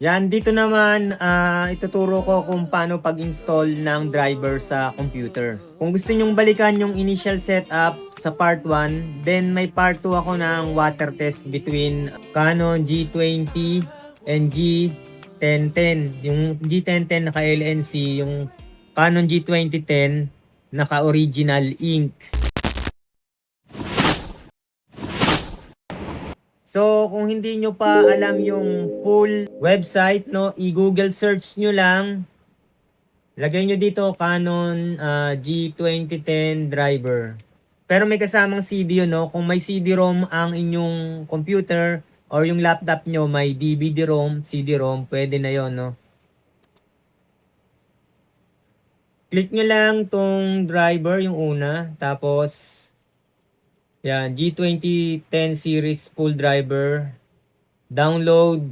Yan, dito naman ituturo ko kung paano pag-install ng driver sa computer. Kung gusto nyong balikan yung initial setup sa part 1, then may part 2 ako ng water test between Canon G20 and G1010. Yung G1010 naka LNC, yung Canon G2010 naka original ink. So, kung hindi nyo pa alam yung full website, no, i-Google search nyo lang. Lagay nyo dito Canon G2010 driver. Pero may kasamang CD yun, no? Kung may CD-ROM ang inyong computer or yung laptop nyo, may DVD-ROM, CD-ROM, pwede na yon, no? Click nyo lang tong driver, yung una. Tapos, yan, G2010 series full driver. Download.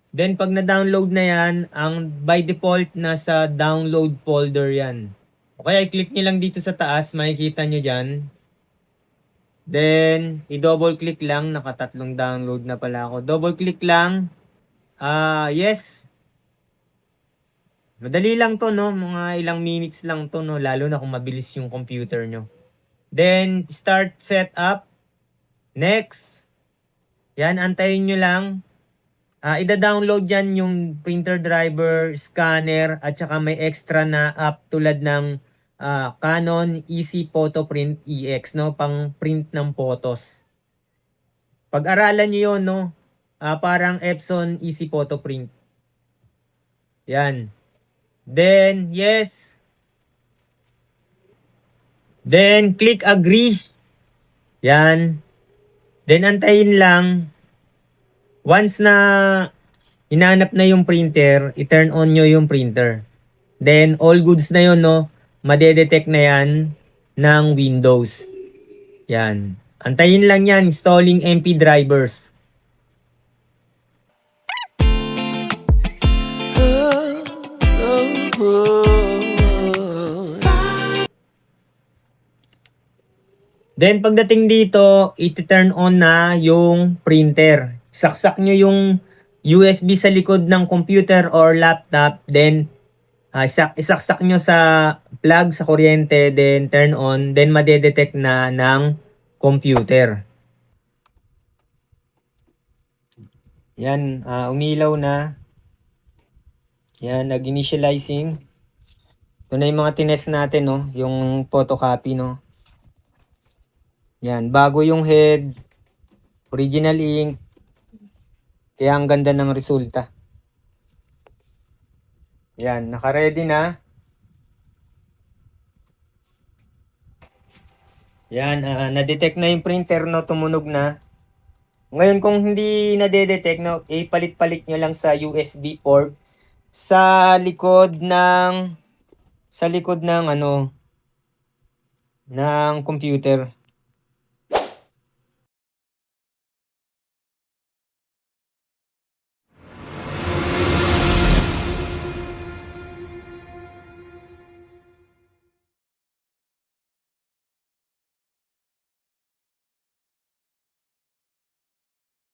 Then pag na-download na yan, ang by default nasa download folder yan. Okay, i-click nyo lang dito sa taas, makikita nyo dyan. Then, i-double click lang, nakatatlong download na pala ako. Double click lang. Yes. Madali lang to, no? Mga ilang minutes lang to, no? Lalo na kung mabilis yung computer nyo. Then, start setup. Next. Yan, antayin nyo lang. Ida-download yan yung printer driver, scanner, at saka may extra na app tulad ng Canon Easy Photo Print EX, no? Pang print ng photos. Pag-aralan nyo yun, no? Parang Epson Easy Photo Print. Yan. Then, yes. Then, click agree. Yan. Then, antayin lang. Once na hinanap na yung printer, i-turn on nyo yung printer. Then, all goods na yun, no? Madedetect na yan ng Windows. Yan. Antayin lang yan, installing MP drivers. Then, pagdating dito, iti-turn on na yung printer. Saksak nyo yung USB sa likod ng computer or laptop. Then, isaksak nyo sa plug sa kuryente. Then, turn on. Then, madedetect na ng computer. Yan, umilaw na. Yan, nag-initializing. Ito na yung mga tinest natin, no? Yung photocopy, no? Yan, bago yung head, original ink. Kaya ang ganda ng resulta. Yan, naka-ready na. Yan, na-detect na yung printer, no? Tumunog na. Ngayon, kung hindi na-detect, no? Palit-palit nyo lang sa USB port sa likod ng ano, ng computer.